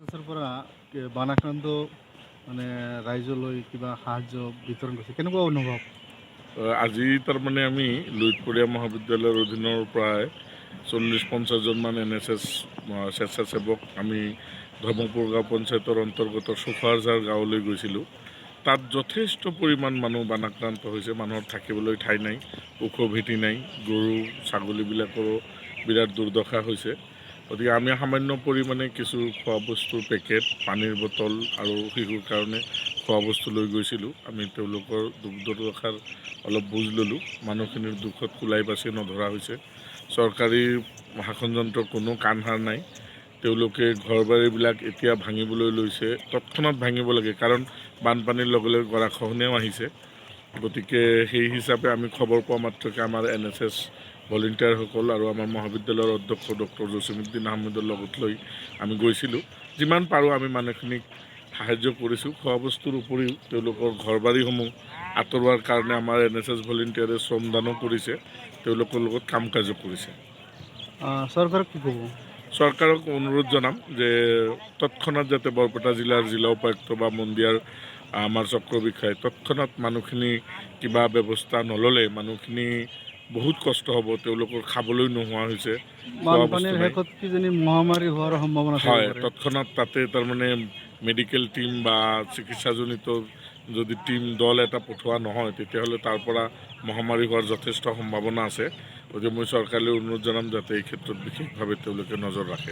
বছৰৰ পৰা বানাক্ৰান্ত মানে ৰাইজলৈ কিবা সাহায্য বিতৰণ কৰিছে, কেনেকুৱা অনুভৱ? আজি তাৰমানে আমি লুইতপৰীয়া মহাবিদ্যালয়ৰ অধীনৰ প্ৰায় 40-50জন NSS স্বেচ্ছাসেৱক আমি ধৰ্মপুৰ গাঁও পঞ্চায়তৰ অন্তৰ্গত চোফাৰঝাৰ গাঁৱলৈ গৈছিলোঁ। তাত যথেষ্ট পৰিমাণ মানুহ বানাক্ৰান্ত হৈছে। মানুহৰ থাকিবলৈ ঠাই নাই, ওখ ভেটি নাই, গৰু ছাগলীবিলাকৰো বিৰাট দুৰ্দশা হৈছে। গতিকে আমি সামান্য পৰিমাণে কিছু খোৱা বস্তুৰ পেকেট, পানীৰ বটল আৰু শিশুৰ কাৰণে খোৱা বস্তু লৈ গৈছিলোঁ। আমি তেওঁলোকৰ দুখ দুৰ্দশাৰ অলপ বুজ ল'লোঁ। মানুহখিনিৰ দুখত কোলাই বাচি নধৰা হৈছে। চৰকাৰী শাসনযন্ত্ৰৰ কোনো কাণসাৰ নাই। তেওঁলোকে ঘৰ বাৰীবিলাক এতিয়া ভাঙিবলৈ লৈছে, তৎক্ষণাত ভাঙিব লাগে, কাৰণ বানপানীৰ লগে লগে গৰাখহনীয়াও আহিছে। গতিকে সেই হিচাপে আমি খবৰ পোৱা মাত্ৰকে আমাৰ NSS ভলেণ্টিয়াৰসকল আৰু আমাৰ মহাবিদ্যালয়ৰ অধ্যক্ষ ডক্টৰ জছিমউদ্দিন আহমেদৰ লগত লৈ আমি গৈছিলোঁ। যিমান পাৰোঁ আমি মানুহখিনিক সাহায্য কৰিছোঁ। খোৱা বস্তুৰ উপৰিও তেওঁলোকৰ ঘৰ বাৰীসমূহ আঁতৰোৱাৰ কাৰণে আমাৰ NSS ভলেণ্টিয়াৰে শ্ৰমদানো কৰিছে, তেওঁলোকৰ লগত কাম কাজো কৰিছে। চৰকাৰক কি ক'ব? চৰকাৰক অনুৰোধ জনাম যে তৎক্ষণাত যাতে বৰপেটা জিলাৰ জিলা উপায়ুক্ত বা মন্দিয়াৰ আমাৰ চক্ৰ বিষয়াই তৎক্ষণাত মানুহখিনি কিবা ব্যৱস্থা নল'লে মানুহখিনি বহুত কষ্ট হ'ব। তেওঁলোকৰ খাবলৈ নোহোৱা হৈছে, খোৱা বস্তু বানপানীৰ নাই। শেষত কিজানি মহামাৰী হোৱাৰ সম্ভাৱনা থাকিব হয়, পাৰে। তৎক্ষণাত তাতে তাৰমানে মেডিকেল টিম বা চিকিৎসাজনিত যদি দল এটা পঠোৱা নহয়, তেতিয়াহ'লে তাৰ পৰা মহামাৰী হোৱাৰ যথেষ্ট সম্ভাৱনা আছে। গতিকে মই চৰকাৰলৈ অনুৰোধ জনাম যাতে এই ক্ষেত্ৰত বিশেষভাৱে তেওঁলোকে নজৰ ৰাখে।